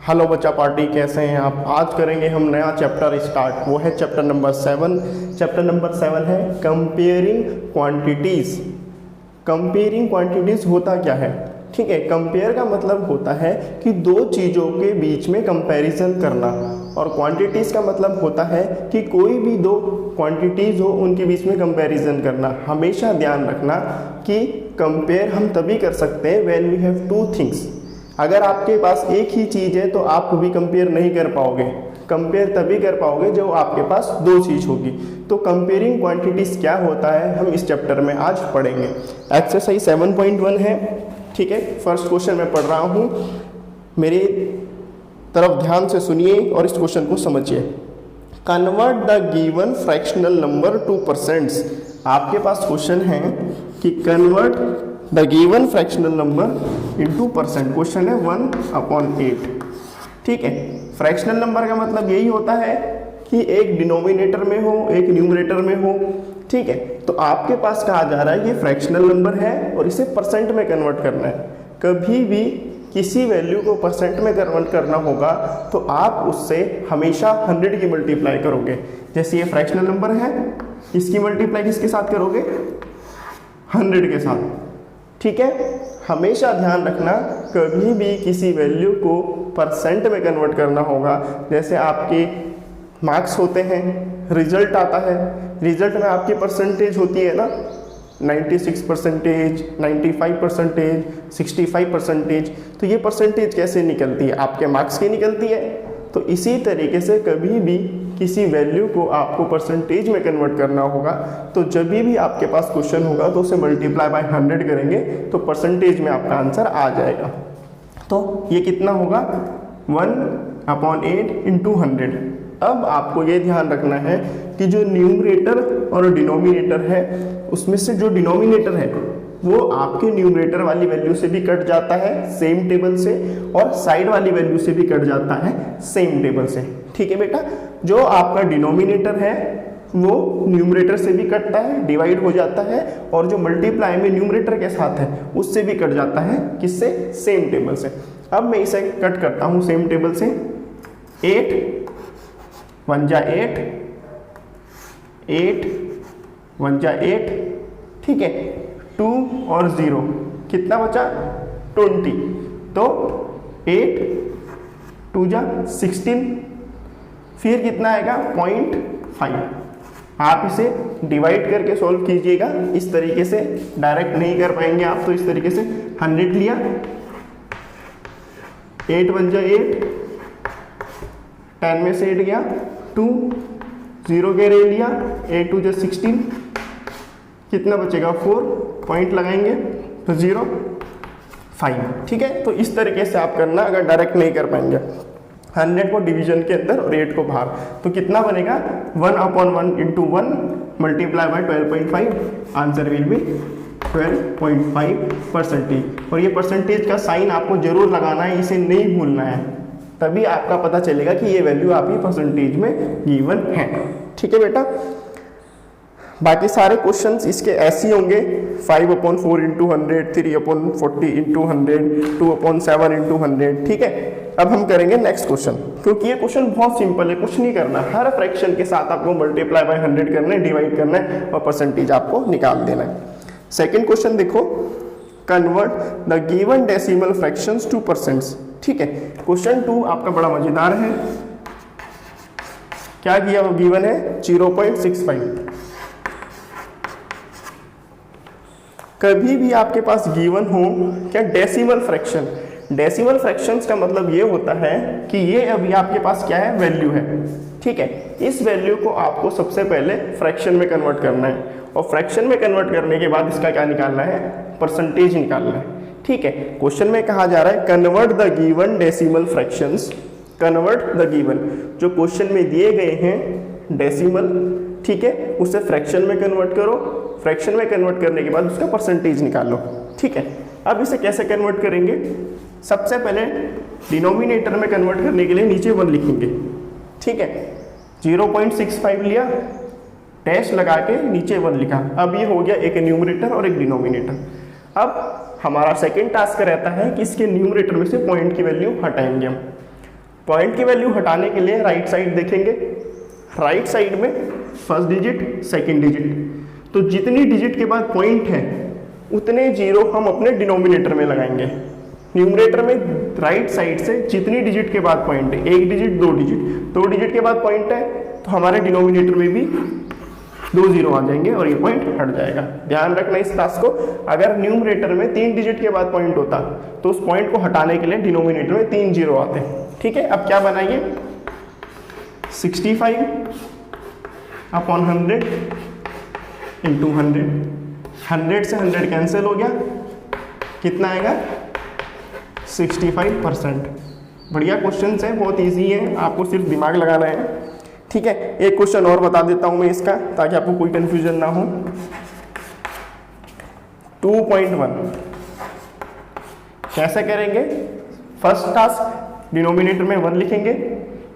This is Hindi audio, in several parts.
हेलो बच्चा पार्टी, कैसे हैं आप। आज करेंगे हम नया चैप्टर स्टार्ट, वो है चैप्टर नंबर 7। चैप्टर नंबर 7 है कंपेयरिंग क्वांटिटीज़। कंपेयरिंग क्वांटिटीज़ होता क्या है, ठीक है। कंपेयर का मतलब होता है कि दो चीज़ों के बीच में कंपैरिजन करना, और क्वांटिटीज़ का मतलब होता है कि कोई भी दो क्वांटिटीज़ हो उनके बीच में कंपैरिजन करना। हमेशा ध्यान रखना कि कंपेयर हम तभी कर सकते हैं when we have two things. अगर आपके पास एक ही चीज़ है तो आप कभी कंपेयर नहीं कर पाओगे। कंपेयर तभी कर पाओगे जब आपके पास दो चीज़ होगी। तो कंपेयरिंग क्वांटिटीज़ क्या होता है हम इस चैप्टर में आज पढ़ेंगे। एक्सरसाइज 7.1 है, ठीक है। फर्स्ट क्वेश्चन मैं पढ़ रहा हूँ, मेरी तरफ ध्यान से सुनिए और इस क्वेश्चन को समझिए। Convert the given fractional number two percents. आपके पास क्वेश्चन है कि convert the given fractional number into percent. Question है 1/8, ठीक है। फ्रैक्शनल नंबर का मतलब यही होता है कि एक डिनोमिनेटर में हो एक न्यूमरेटर में हो, ठीक है। तो आपके पास कहा जा रहा है ये फ्रैक्शनल नंबर है और इसे परसेंट में कन्वर्ट करना है। कभी भी किसी वैल्यू को परसेंट में कन्वर्ट करना होगा तो आप उससे हमेशा 100 की मल्टीप्लाई करोगे। जैसे ये फ्रैक्शनल नंबर है, इसकी मल्टीप्लाई किसके साथ करोगे, 100 के साथ, ठीक है। हमेशा ध्यान रखना कभी भी किसी वैल्यू को परसेंट में कन्वर्ट करना होगा। जैसे आपके मार्क्स होते हैं, रिजल्ट आता है, रिजल्ट में आपकी परसेंटेज होती है ना, 96%, 95%, 65%। तो ये परसेंटेज कैसे निकलती है, आपके मार्क्स की निकलती है। तो इसी तरीके से कभी भी किसी वैल्यू को आपको परसेंटेज में कन्वर्ट करना होगा तो जब भी आपके पास क्वेश्चन होगा तो उसे मल्टीप्लाई बाय 100 करेंगे तो परसेंटेज में आपका आंसर आ जाएगा। तो ये कितना होगा, 1/8 इंटू 100। अब आपको ये ध्यान रखना है कि जो न्यूमरेटर और डिनोमिनेटर है उसमें से जो डिनोमिनेटर है वो आपके न्यूमरेटर वाली वैल्यू से भी कट जाता है सेम टेबल से, और साइड वाली वैल्यू से भी कट जाता है सेम टेबल से, ठीक है बेटा। जो आपका डिनोमिनेटर है वो न्यूमरेटर से भी कटता है, डिवाइड हो जाता है, और जो मल्टीप्लाई में न्यूमरेटर के साथ है उससे भी कट जाता है, किससे, सेम टेबल से। अब मैं इसे कट करता हूँ सेम टेबल से। 8 1 जा 8, 8 1 जा 8, ठीक है। 2 और 0 कितना बचा, 20। तो 8 2 जा 16, फिर कितना आएगा 0.5। आप इसे डिवाइड करके सॉल्व कीजिएगा, इस तरीके से डायरेक्ट नहीं कर पाएंगे आप, तो इस तरीके से 100 लिया, 8 1 जा 8, 10 में से 8 गया 2, 0 के रे लिया, 8 2 जा 16, कितना बचेगा 4, पॉइंट लगाएंगे तो 0 5, ठीक है। तो इस तरीके से आप करना, अगर डायरेक्ट नहीं कर पाएंगे। 100 को डिवीजन के अंदर और 8 को बाहर, तो कितना बनेगा 1/1 into 1 multiply by 12.5, answer will be 12.5%। और ये परसेंटेज का साइन आपको जरूर लगाना है, इसे नहीं भूलना है, तभी आपका पता चलेगा कि ये वैल्यू आपकी परसेंटेज में गिवन है, ठीक है बेटा। बाकी सारे क्वेश्चंस इसके ऐसे होंगे, 5/4 इंटू 100, 3/40 इंटू 100, 2/7 इंटू 100, ठीक है। अब हम करेंगे नेक्स्ट क्वेश्चन, क्योंकि ये क्वेश्चन बहुत सिंपल है, कुछ नहीं करना। हर फ्रैक्शन के साथ आपको मल्टीप्लाई बाय 100 करना है, डिवाइड करना है और परसेंटेज आपको निकाल देना है। सेकेंड क्वेश्चन देखो, convert the given decimal fractions to percents, ठीक है। क्वेश्चन 2 आपका बड़ा मजेदार है। क्या किया, वो गिवन है 0.65। कभी भी आपके पास गिवन हो क्या डेसिमल फ्रैक्शन, डेसिमल फ्रैक्शंस का मतलब ये होता है कि ये अभी आपके पास क्या है, वैल्यू है, ठीक है। इस वैल्यू को आपको सबसे पहले फ्रैक्शन में कन्वर्ट करना है, और फ्रैक्शन में कन्वर्ट करने के बाद इसका क्या निकालना है, परसेंटेज निकालना है, ठीक है। क्वेश्चन में कहा जा रहा है convert the given decimal fractions, convert the given, जो क्वेश्चन में दिए गए हैं डेसिमल, ठीक है, उसे फ्रैक्शन में कन्वर्ट करो, फ्रैक्शन में कन्वर्ट करने के बाद उसका परसेंटेज निकालो, ठीक है। अब इसे कैसे कन्वर्ट करेंगे, सबसे पहले डिनोमिनेटर में कन्वर्ट करने के लिए नीचे 1 लिखेंगे, ठीक है। 0.65 लिया, डैश लगा के नीचे 1 लिखा। अब ये हो गया एक न्यूमरेटर और एक डिनोमिनेटर। अब हमारा सेकेंड टास्क रहता है कि इसके न्यूमरेटर में से पॉइंट की वैल्यू हटाएंगे हम। पॉइंट की वैल्यू हटाने के लिए राइट साइड देखेंगे, राइट साइड में फर्स्ट डिजिट सेकंड डिजिट, तो जितनी डिजिट के बाद पॉइंट है उतने जीरो हम अपने डिनोमिनेटर में लगाएंगे। न्यूमरेटर में राइट साइड से जितनी डिजिट के बाद पॉइंट है, एक डिजिट दो डिजिट के बाद पॉइंट है, तो हमारे डिनोमिनेटर में भी 2 जीरो आ जाएंगे और ये पॉइंट हट जाएगा। ध्यान रखना इस बात को, अगर न्यूमरेटर में 3 डिजिट के बाद पॉइंट होता तो उस पॉइंट को हटाने के लिए डिनोमिनेटर में 3 जीरो आते। ठीक है, अब क्या बनाइए, 65 अपॉन 100 इंटू 100, 100 से 100 कैंसिल हो गया, कितना आएगा 65%। बढ़िया क्वेश्चन है, बहुत इजी है, आपको सिर्फ दिमाग लगाना है। ठीक है, एक क्वेश्चन और बता देता हूं मैं इसका, ताकि आपको कोई कंफ्यूजन ना हो। 2.1 कैसे करेंगे, फर्स्ट टास्क डिनोमिनेटर में 1 लिखेंगे,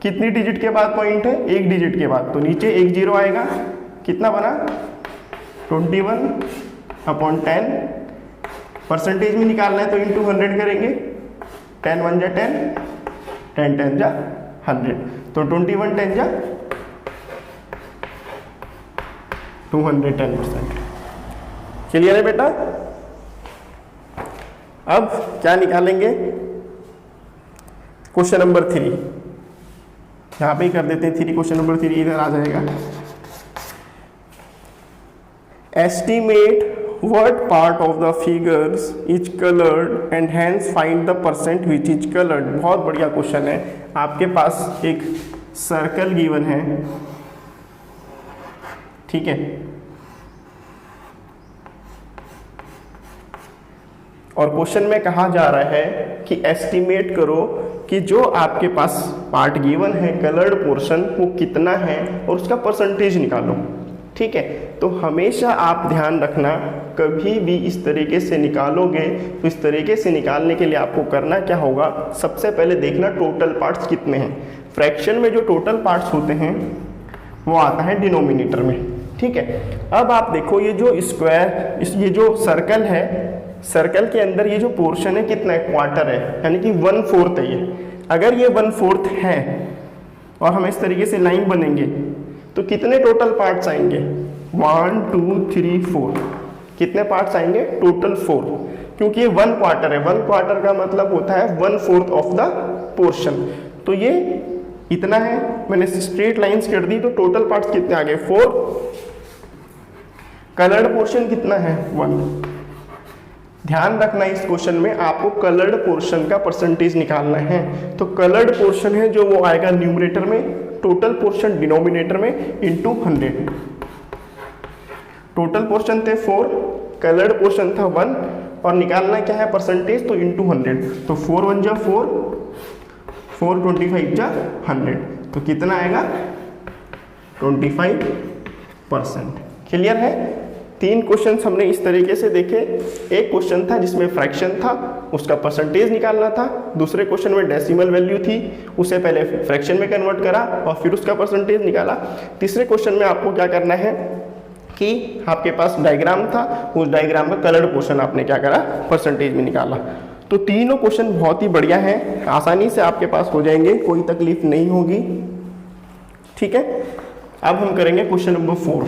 कितनी डिजिट के बाद पॉइंट है, एक डिजिट के बाद, तो नीचे एक जीरो आएगा, कितना बना 21 अपॉन 10, परसेंटेज में निकालना है तो इंटू 100 करेंगे, 10 1 जा 10, 10 10 जा 100, तो 21 10 जा 210%। क्लियर है बेटा। अब क्या निकालेंगे, क्वेश्चन नंबर 3, यहां पे ही कर देते हैं 3, क्वेश्चन नंबर 3 इधर आ जाएगा। Estimate what part of the figures is colored and hence find the percent which is colored। बहुत बढ़िया क्वेश्चन है। आपके पास एक सर्कल गिवन है, ठीक है, और क्वेश्चन में कहा जा रहा है कि एस्टिमेट करो कि जो आपके पास पार्ट गिवन है कलर्ड पोर्शन वो कितना है और उसका परसेंटेज निकालो। ठीक है, तो हमेशा आप ध्यान रखना, कभी भी इस तरीके से निकालोगे तो इस तरीके से निकालने के लिए आपको करना क्या होगा, सबसे पहले देखना टोटल पार्ट्स कितने हैं। फ्रैक्शन में जो टोटल पार्ट्स होते हैं वो आता है डिनोमिनेटर में। ठीक है, अब आप देखो ये जो स्क्वायर, ये जो सर्कल है, सर्कल के अंदर ये जो पोर्शन है कितना है, क्वार्टर है, यानी कि 1/4 है ये। अगर ये 1/4 है और हम इस तरीके से लाइन बनेंगे तो कितने टोटल पार्ट्स आएंगे, 1 2 3 4, कितने पार्ट्स आएंगे, टोटल 4, क्योंकि ये 1 क्वार्टर है, 1 क्वार्टर का मतलब होता है 1/4 ऑफ द पोर्शन। तो ये इतना है, मैंने स्ट्रेट लाइंस कर दी, तो टोटल पार्ट्स कितने आ गए 4, कलर्ड पोर्शन कितना है 1। ध्यान रखना इस क्वेश्चन में आपको कलर्ड पोर्शन का परसेंटेज निकालना है, तो कलर्ड पोर्शन है जो वो आएगा न्यूमरेटर में, टोटल पोर्शन डिनोमिनेटर में इंटू 100। टोटल पोर्शन थे 4, कलर्ड पोर्शन था 1 और निकालना क्या है परसेंटेज, तो इंटू 100, तो 4 1 जा 4, 4 25 जा 100, तो कितना आएगा 25%। क्लियर है। 3 क्वेश्चन हमने इस तरीके से देखे। एक क्वेश्चन था जिसमें फ्रैक्शन था, उसका परसेंटेज निकालना था। दूसरे क्वेश्चन में डेसिमल वैल्यू थी, उसे पहले फ्रैक्शन में कन्वर्ट करा और फिर उसका परसेंटेज निकाला। तीसरे क्वेश्चन में आपको क्या करना है कि आपके पास डायग्राम था, उस डायग्राम का कलर्ड पोर्शन आपने क्या करा, परसेंटेज में निकाला। तो तीनों क्वेश्चन बहुत ही बढ़िया हैं, आसानी से आपके पास हो जाएंगे, कोई तकलीफ नहीं होगी। ठीक है, अब हम करेंगे क्वेश्चन नंबर 4।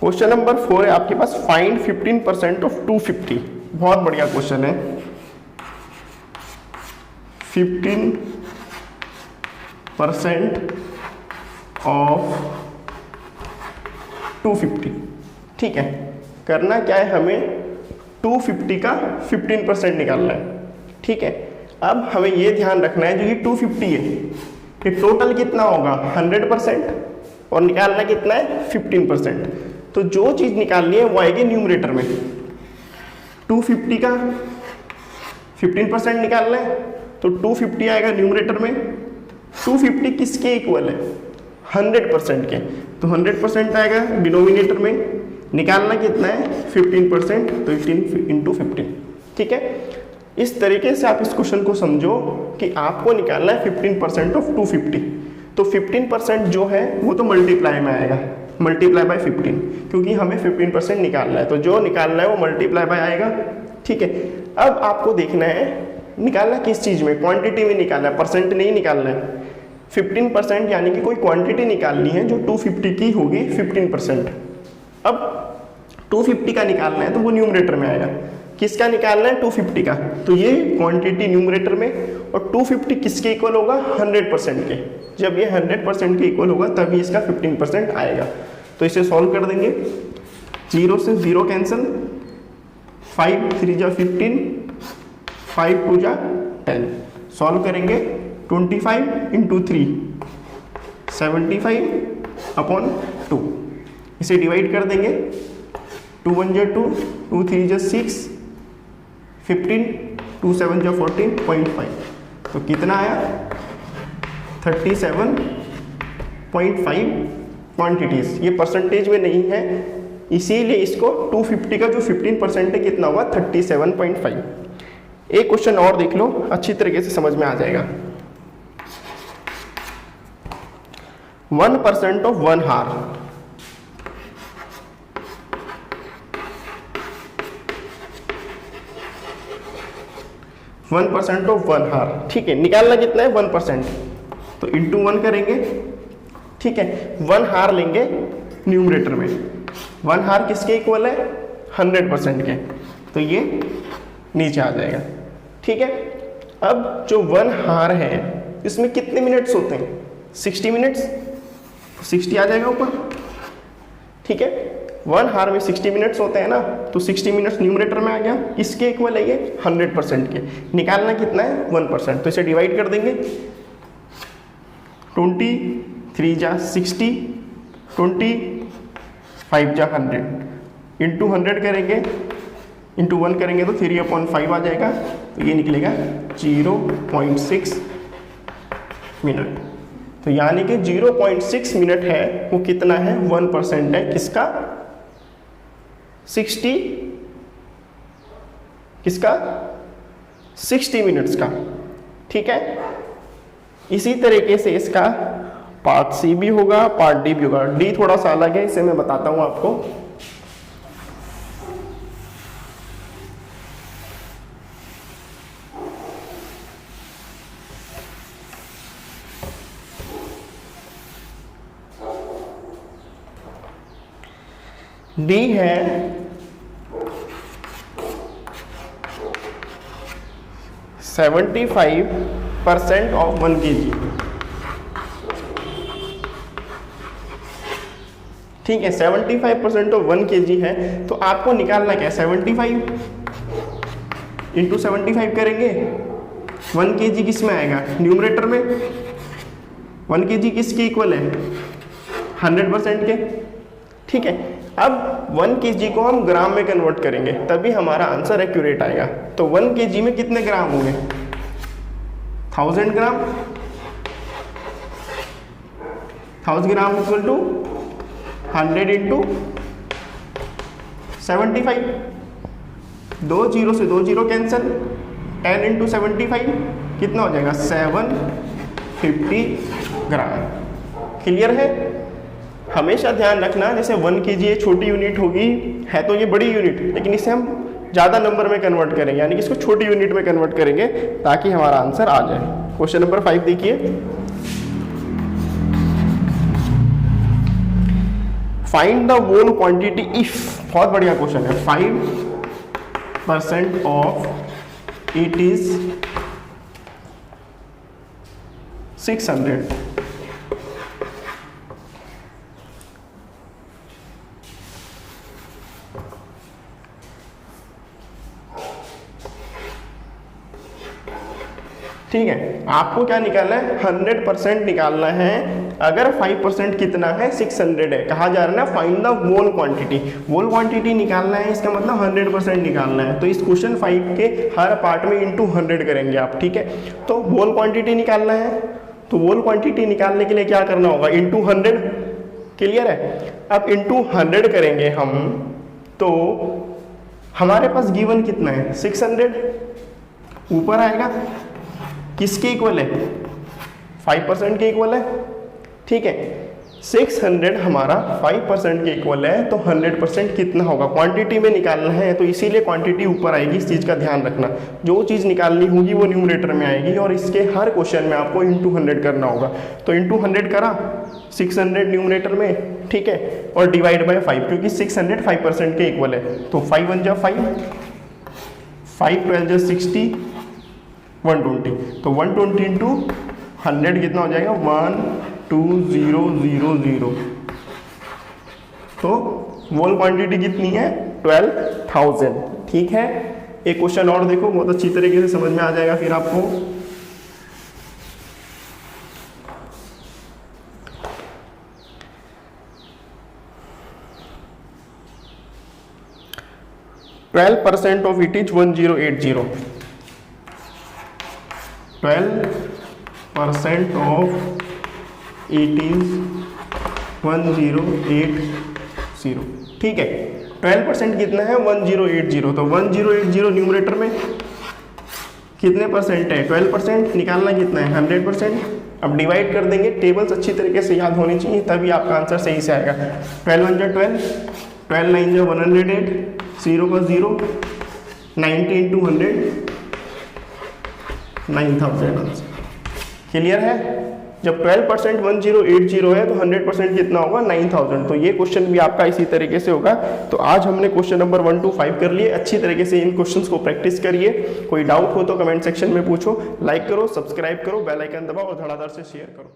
क्वेश्चन नंबर 4 है आपके पास, फाइंड 15% ऑफ 250। बहुत बढ़िया क्वेश्चन है। 15% ऑफ 250। ठीक है, करना क्या है, हमें 250 का 15% निकालना है। ठीक है, अब हमें ये ध्यान रखना है जो ये 250 है ये टोटल कितना होगा 100% और निकालना कितना है 15%। तो जो चीज़ निकालनी है वो आएगी न्यूमरेटर में। 250 का 15% निकालना है तो 250 आएगा न्यूमरेटर में। 250 किसके इक्वल है 100% के, तो 100% आएगा डिनोमिनेटर में। निकालना कितना है 15%, तो 18 × 15। ठीक है, इस तरीके से आप इस क्वेश्चन को समझो कि आपको निकालना है 15% ऑफ 250। तो 15% जो है वो तो मल्टीप्लाई में आएगा, मल्टीप्लाई बाय 15, क्योंकि हमें 15% निकालना है, तो जो निकालना है वो मल्टीप्लाई बाय आएगा। ठीक है, अब आपको देखना है निकालना किस चीज़ में, क्वांटिटी में निकालना है, परसेंट नहीं निकालना है। 15% यानी कि कोई क्वांटिटी निकालनी है जो 250 की होगी 15%। अब 250 का निकालना है तो वो न्यूमरेटर में आएगा। किसका निकालना है? 250 का, तो ये क्वांटिटी न्यूमरेटर में, और 250 किसके इक्वल होगा? 100% के। जब ये 100% के इक्वल होगा तभी इसका 15% आएगा। तो इसे सॉल्व कर देंगे, 0 से 0 कैंसिल, 5 3 जा 15, 5 2 जा 10। सॉल्व करेंगे 25 इंटू 3 75 अपॉन 2। इसे डिवाइड कर देंगे, 2 1 जा 2, 2 3 जा 6, 15, 2 7 जा 14.5। तो कितना आया? 37.5 क्वांटिटीज। ये परसेंटेज में नहीं है, इसीलिए इसको 250 का जो 15% है कितना हुआ? 37.5। एक क्वेश्चन और देख लो, अच्छी तरीके से समझ में आ जाएगा। 1% ऑफ 1 हार, वन परसेंट ऑफ 1 हार। ठीक है, निकालना कितना है? 1%, तो इंटू 1 करेंगे। ठीक है, 1 हार लेंगे न्यूमरेटर में। 1 हार किसके इक्वल है? 100% के, तो ये नीचे आ जाएगा। ठीक है, अब जो 1 हार है इसमें कितने मिनट्स होते हैं? 60 मिनट्स, 60 आ जाएगा ऊपर। ठीक है, 1 हार में 60 मिनट्स होते हैं ना, तो 60 मिनट्स न्यूमरेटर में आ गया। इसके इक्वल है ये 100% के। निकालना कितना है? 1%, तो इसे डिवाइड कर देंगे, 20 3 जा 60, 20 5 जा 100, इंटू 100 करेंगे, इंटू 1 करेंगे तो 3/5 आ जाएगा, तो ये निकलेगा 0.6 मिनट। तो यानी कि 0.6 मिनट है वो कितना है? 1% है किसका? 60 किसका? 60 मिनट्स का। ठीक है, इसी तरीके से इसका पार्ट सी भी होगा, पार्ट डी भी होगा। डी थोड़ा सा अलग है, इसे मैं बताता हूं आपको। डी है 75% ऑफ 1 kg। ठीक है, 75% ऑफ 1 kg है, तो आपको निकालना क्या है? 75 इंटू 75 करेंगे, 1 kg किस में आएगा? न्यूमरेटर में। 1 kg किसके इक्वल है? 100% के। ठीक है, अब 1 kg को हम ग्राम में कन्वर्ट करेंगे, तभी हमारा आंसर एक्यूरेट आएगा। तो 1 kg में कितने ग्राम होंगे? 1000 ग्राम। 1000 ग्राम इक्वल टू 100 इंटू 75। 2 0 से 2 0 कैंसिल, 10 इंटू 75 कितना हो जाएगा? 750 ग्राम। क्लियर है? हमेशा ध्यान रखना, जैसे 1 kg ये छोटी यूनिट होगी, है तो ये बड़ी यूनिट, लेकिन इसे हम ज़्यादा नंबर में कन्वर्ट करेंगे, यानी कि इसको छोटी यूनिट में कन्वर्ट करेंगे ताकि हमारा आंसर आ जाए। क्वेश्चन नंबर 5 देखिए, find the mole quantity if, बहुत बढ़िया क्वेश्चन है, 5% ऑफ इट इज 600। ठीक है, आपको क्या निकालना है? 100% निकालना है। अगर 5% कितना है? 600 है। कहा जा रहा है ना find the mole quantity. Mole quantity निकालना है, इसका मतलब 100% निकालना है। तो इस क्वेश्चन 5 के हर पार्ट में इंटू 100 करेंगे आप। ठीक है, तो मोल क्वांटिटी निकालना है, तो मोल क्वांटिटी निकालने के लिए क्या करना होगा? इंटू 100। क्लियर है? अब इंटू 100 करेंगे हम, तो हमारे पास गिवन कितना है? 600। ऊपर आएगा, किसके इक्वल है, 5% के इक्वल है, ठीक है। 600 हमारा 5% के इक्वल है, तो 100% कितना होगा, क्वांटिटी में निकालना है, तो इसीलिए क्वांटिटी ऊपर आएगी। इस चीज़ का ध्यान रखना, जो चीज़ निकालनी होगी वो न्यूमरेटर में आएगी, और इसके हर क्वेश्चन में आपको इंटू 100 करना होगा। तो इंटू 100 करा, 600 न्यूमरेटर में, ठीक है, और डिवाइड बाय 5, क्योंकि 600 5% के इक्वल है, तो 5 1 जा 5, 5 12 जा 60, 120, तो 120 इंटू 100 कितना हो जाएगा, 12000। तो मोल क्वांटिटी कितनी है, 12,000, ठीक है। एक क्वेश्चन और देखो, बहुत अच्छी तरीके से समझ में आ जाएगा फिर आपको। %12 of it is 1080. 12% of it is 1080, ठीक है। 12% कितना है, 1080, तो 1080 न्यूमरेटर में कितने परसेंट है, 12%, निकालना कितना है, 100%। अब डिवाइड कर देंगे, टेबल्स अच्छी तरीके से याद होनी चाहिए, तभी आपका आंसर सही से आएगा। 12 1 जा 12, 12 9 जा 108, 0 का 0, 90 इंटू 100, 9000 आंसर। क्लियर है। जब 12% 1080 है तो 100% कितना होगा, 9000। तो ये क्वेश्चन भी आपका इसी तरीके से होगा। तो आज हमने क्वेश्चन नंबर 1 to 5 कर लिए। अच्छी तरीके से इन क्वेश्चंस को प्रैक्टिस करिए। कोई डाउट हो तो कमेंट सेक्शन में पूछो। लाइक करो, सब्सक्राइब करो, बेल आइकन दबाओ और धड़ाधड़ से शेयर करो।